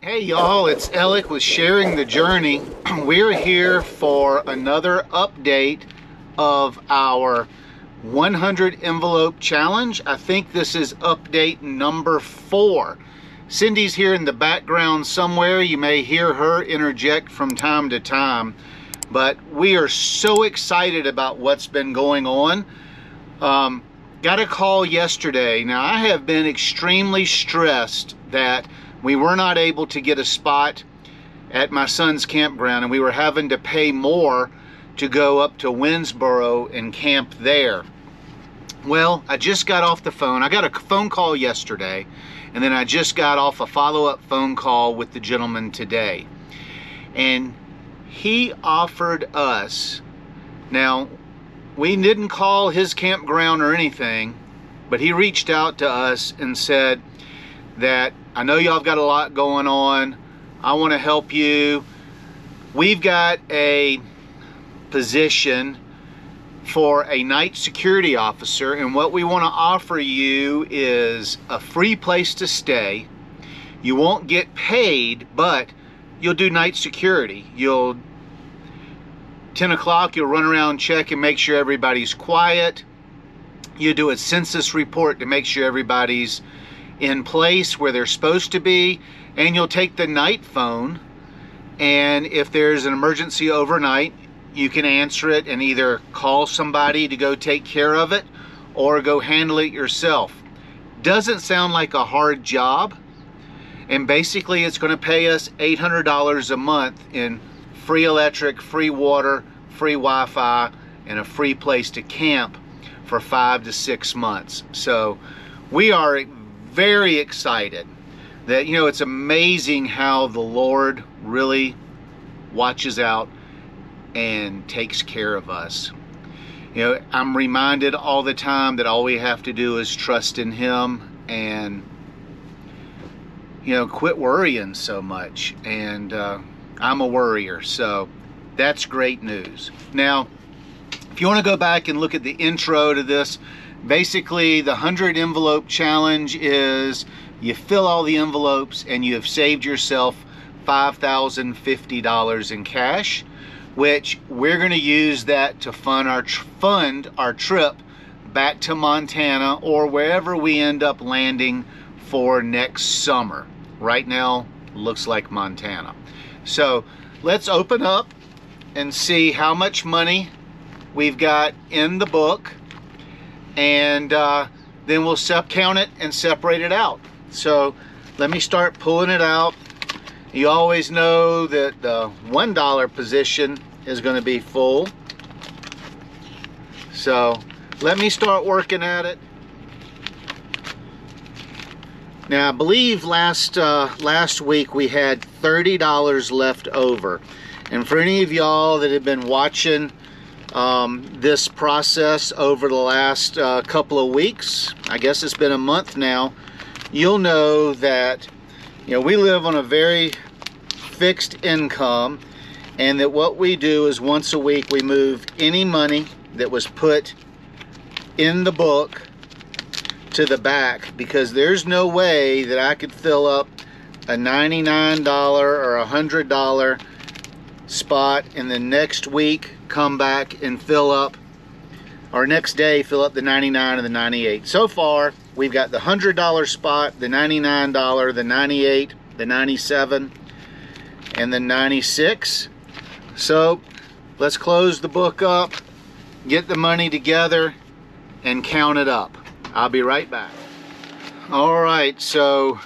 Hey y'all, it's Alec with Sharing the Journey. We're here for another update of our 100 envelope challenge. I think this is update number 4. Cindy's here in the background somewhere. You may hear her interject from time to time, but we are so excited about what's been going on. Got a call yesterday. Now, I have been extremely stressed that we were not able to get a spot at my son's campground, and we were having to pay more to go up to Winsboro and camp there. Well, I just got off the phone. I got a phone call yesterday, and then I just got off a follow-up phone call with the gentleman today. And he offered us, now, we didn't call his campground or anything, but he reached out to us and said that, I know y'all have got a lot going on. I want to help you. We've got a position for a night security officer, and what we want to offer you is a free place to stay. You won't get paid, but you'll do night security. 10 o'clock, you'll run around, check and make sure everybody's quiet. You do a census report to make sure everybody's in place where they're supposed to be, and you'll take the night phone, and if there's an emergency overnight, you can answer it and either call somebody to go take care of it or go handle it yourself. Doesn't sound like a hard job, and basically it's going to pay us $800 a month in free electric, free water, free Wi-Fi, and a free place to camp for 5 to 6 months. So we are very excited that, you know, it's amazing how the Lord really watches out and takes care of us. You know, I'm reminded all the time that all we have to do is trust in Him and, you know, quit worrying so much. And I'm a worrier, so that's great news. Now, if you want to go back and look at the intro to this, basically the 100 envelope challenge is you fill all the envelopes and you have saved yourself $5,050 in cash, which we're going to use that to fund our trip back to Montana or wherever we end up landing for next summer. Right now, looks like Montana. So let's open up and see how much money we've got in the book, and then we'll count it and separate it out. So let me start pulling it out. You always know that the $1 position is going to be full. So let me start working at it. Now, I believe last week we had $30 left over. And for any of y'all that have been watching this process over the last couple of weeks, I guess it's been a month now, you'll know that, you know, we live on a very fixed income, and that what we do is once a week we move any money that was put in the book to the back, because there's no way that I could fill up a $99 or $100 spot and the next week come back and fill up, or next day fill up the 99 and the 98. So far we've got the $100 spot, the $99, the 98, the 97, and the 96. So let's close the book up, get the money together, and count it up. I'll be right back. All right, so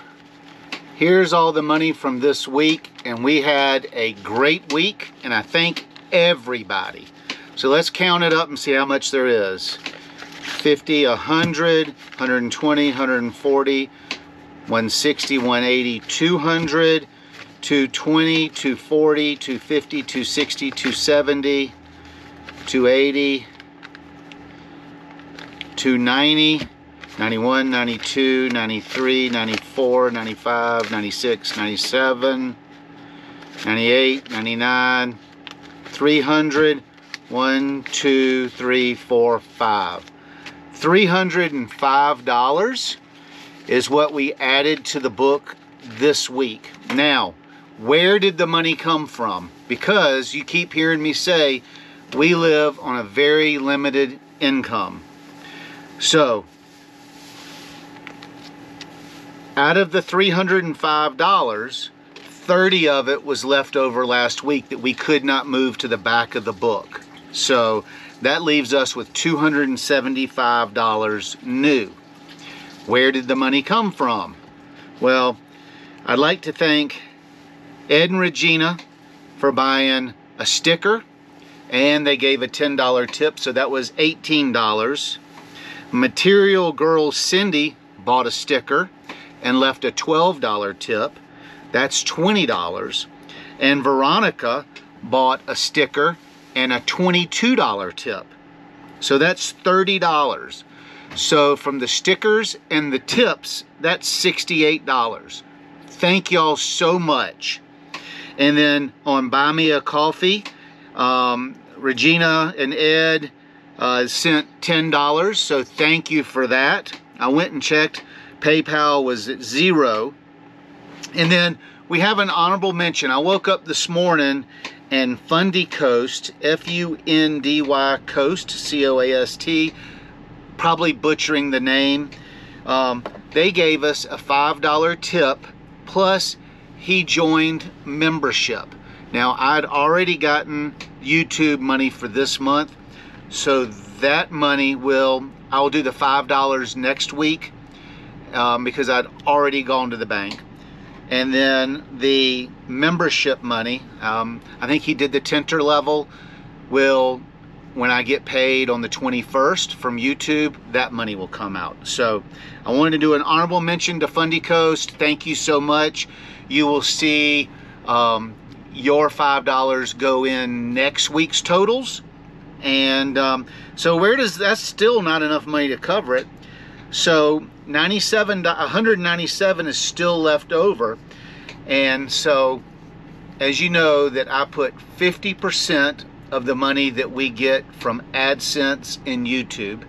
here's all the money from this week, and we had a great week, and I thank everybody. So let's count it up and see how much there is. 50, 100, 120, 140, 160, 180, 200, 220, 240, 250, 260, 270, 280, 290, 91, 92, 93, 94, 95, 96, 97, 98, 99, 300, 1, 2, 3, 4, 5. $305 is what we added to the book this week. Now, where did the money come from? Because you keep hearing me say we live on a very limited income. So, out of the $305, 30 of it was left over last week that we could not move to the back of the book. So that leaves us with $275 new. Where did the money come from? Well, I'd like to thank Ed and Regina for buying a sticker, and they gave a $10 tip, so that was $18. Material Girl Cindy bought a sticker and left a $12 tip. That's $20. And Veronica bought a sticker and a $22 tip. So that's $30. So from the stickers and the tips, that's $68. Thank y'all so much. And then on Buy Me a Coffee, Regina and Ed sent $10, so thank you for that. I went and checked. PayPal was at 0. And then we have an honorable mention. I woke up this morning and Fundy Coast, F-U-N-D-Y Coast, C-O-A-S-T, probably butchering the name. They gave us a $5 tip, plus he joined membership. Now, I'd already gotten YouTube money for this month, so that money I'll do the $5 next week because I'd already gone to the bank. And then the membership money, I think he did the tenter level, when I get paid on the 21st from YouTube, that money will come out. So I wanted to do an honorable mention to Fundy Coast. Thank you so much. You will see your $5 go in next week's totals. And so that's still not enough money to cover it. So $197 is still left over. And so, as you know, that I put 50% of the money that we get from AdSense and YouTube.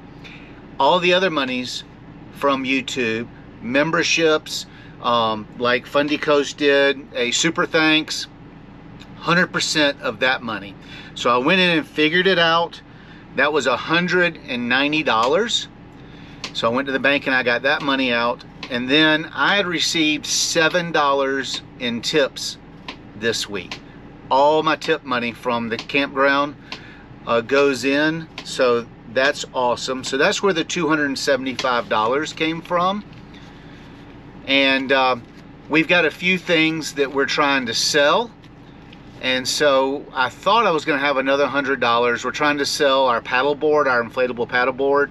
All the other monies from YouTube, memberships, like Fundy Coast did, a super thanks, 100% of that money. So I went in and figured it out. That was $190. So I went to the bank and I got that money out. And then I had received $7 in tips this week. All my tip money from the campground goes in. So that's awesome. So that's where the $275 came from. And we've got a few things that we're trying to sell. And so I thought I was going to have another $100. We're trying to sell our paddleboard, our inflatable paddleboard.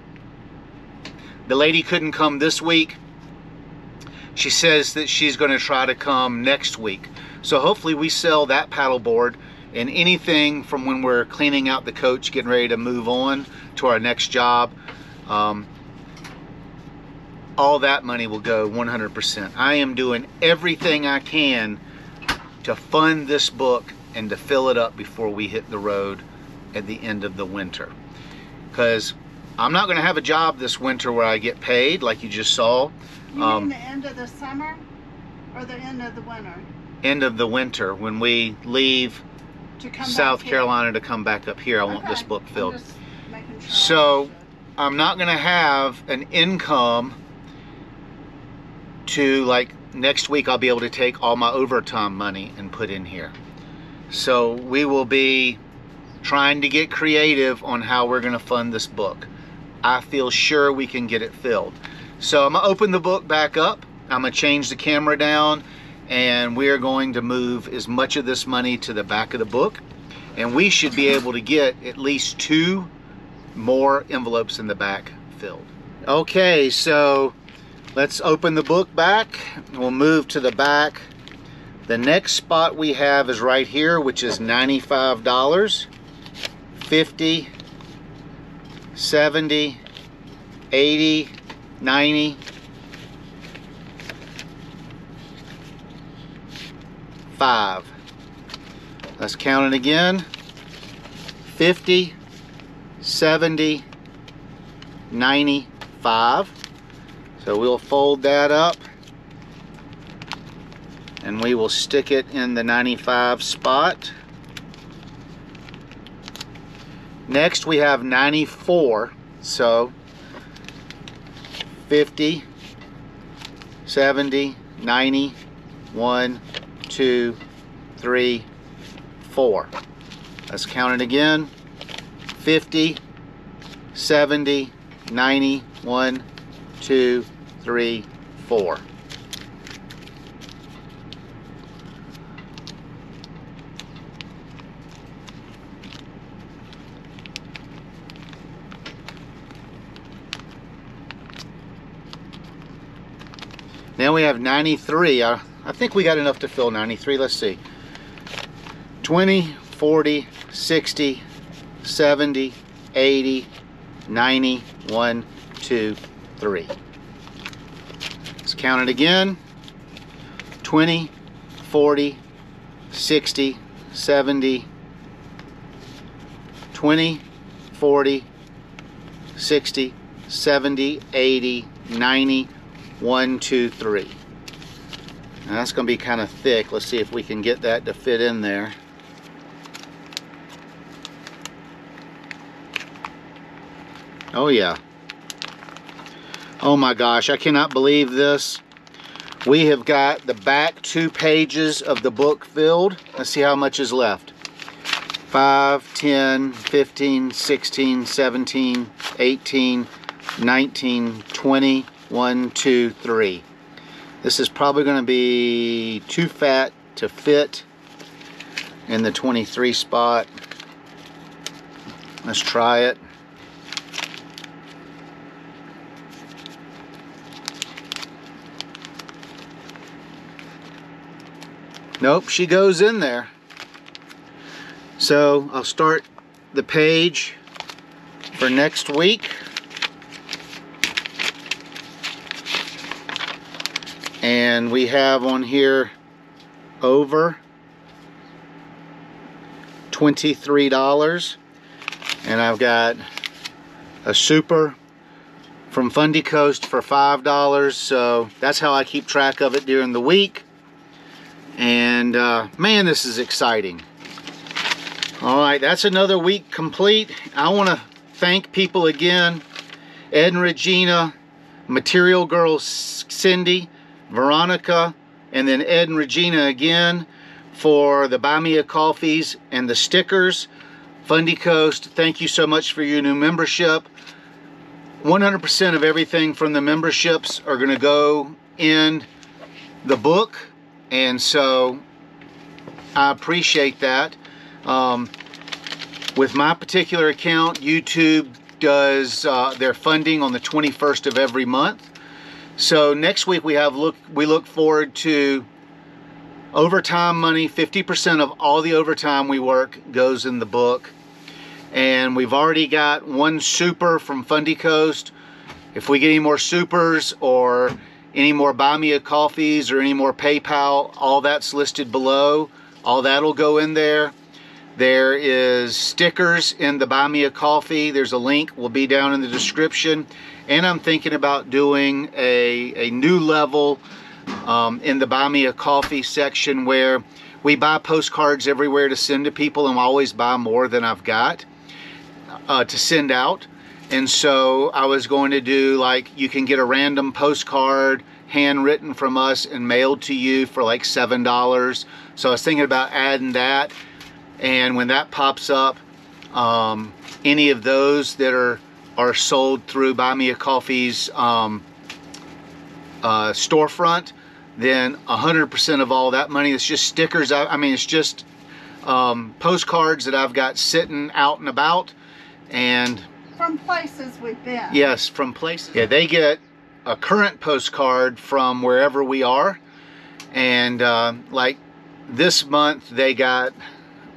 The lady couldn't come this week. She says that she's going to try to come next week. So hopefully we sell that paddleboard, and anything from when we're cleaning out the coach, getting ready to move on to our next job, all that money will go 100%. I am doing everything I can to fund this book and to fill it up before we hit the road at the end of the winter. Because I'm not going to have a job this winter where I get paid, like you just saw. You mean the end of the summer or the end of the winter? End of the winter, when we leave South Carolina to come back up here. I want this book filled. I'm just making sure. So I'm not going to have an income to, like, next week I'll be able to take all my overtime money and put in here. So we will be trying to get creative on how we're going to fund this book. I feel sure we can get it filled. So I'm going to open the book back up. I'm going to change the camera down, and we are going to move as much of this money to the back of the book. And we should be able to get at least 2 more envelopes in the back filled. Okay, so let's open the book back. We'll move to the back. The next spot we have is right here, which is $95, 50, 70, 80, 90, 5. Let's count it again. 50, 70, 95. So we'll fold that up. and we will stick it in the 95 spot. Next we have 94, so 50, 70, 90, 1, 2, 3, 4. Let's count it again. 50, 70, 90, 1, 2, 3, 4. Now we have 93. I think we got enough to fill 93. Let's see. 20, 40, 60, 70, 80, 90, 1, 2, 3. Let's count it again. 20, 40, 60, 70, 20, 40, 60, 70, 80, 90, 1, 2, 3. Now that's going to be kind of thick. Let's see if we can get that to fit in there. Oh yeah. Oh my gosh, I cannot believe this. We have got the back 2 pages of the book filled. Let's see how much is left. 5, 10, 15, 16, 17, 18, 19, 20, 1, 2, 3. This is probably going to be too fat to fit in the 23 spot. Let's try it. Nope, she goes in there. So I'll start the page for next week. And we have on here over $23. And I've got a super from Fundy Coast for $5. So that's how I keep track of it during the week. And man, this is exciting. All right, that's another week complete. I want to thank people again. Ed and Regina, Material Girl Cindy, Veronica, and then Ed and Regina again for the Buy Me a Coffees and the stickers. Fundy Coast, thank you so much for your new membership. 100% of everything from the memberships are going to go in the book, and so I appreciate that. With my particular account, YouTube does their funding on the 21st of every month. So next week we look forward to overtime money. 50% of all the overtime we work goes in the book. And we've already got 1 super from Fundy Coast. If we get any more supers or any more Buy Me a Coffees or any more PayPal, all that's listed below. All that'll go in there. There is stickers in the Buy Me a Coffee. There's a link, will be down in the description. And I'm thinking about doing a new level in the Buy Me a Coffee section where we buy postcards everywhere to send to people, and I always buy more than I've got to send out. And so I was going to do, like, you can get a random postcard handwritten from us and mailed to you for like $7. So I was thinking about adding that. And when that pops up, any of those that are sold through Buy Me a Coffee's storefront, then 100% of all that money, it's just stickers. I mean, it's just postcards that I've got sitting out and about. And from places we've been. Yes, from places. Yeah, they get a current postcard from wherever we are. And like this month, they got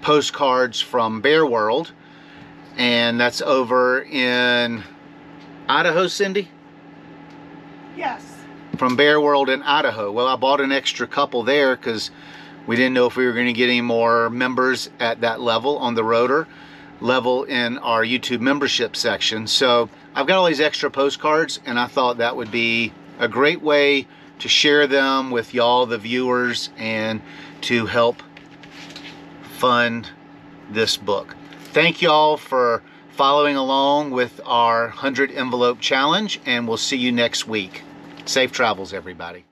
postcards from Bear World. And that's over in Idaho, Cindy? Yes. From Bear World in Idaho. Well, I bought an extra couple there because we didn't know if we were going to get any more members at that level on the rotor level in our YouTube membership section. So I've got all these extra postcards, and I thought that would be a great way to share them with y'all, the viewers, and to help fund this book. Thank y'all for following along with our 100 envelope challenge, and we'll see you next week. Safe travels, everybody.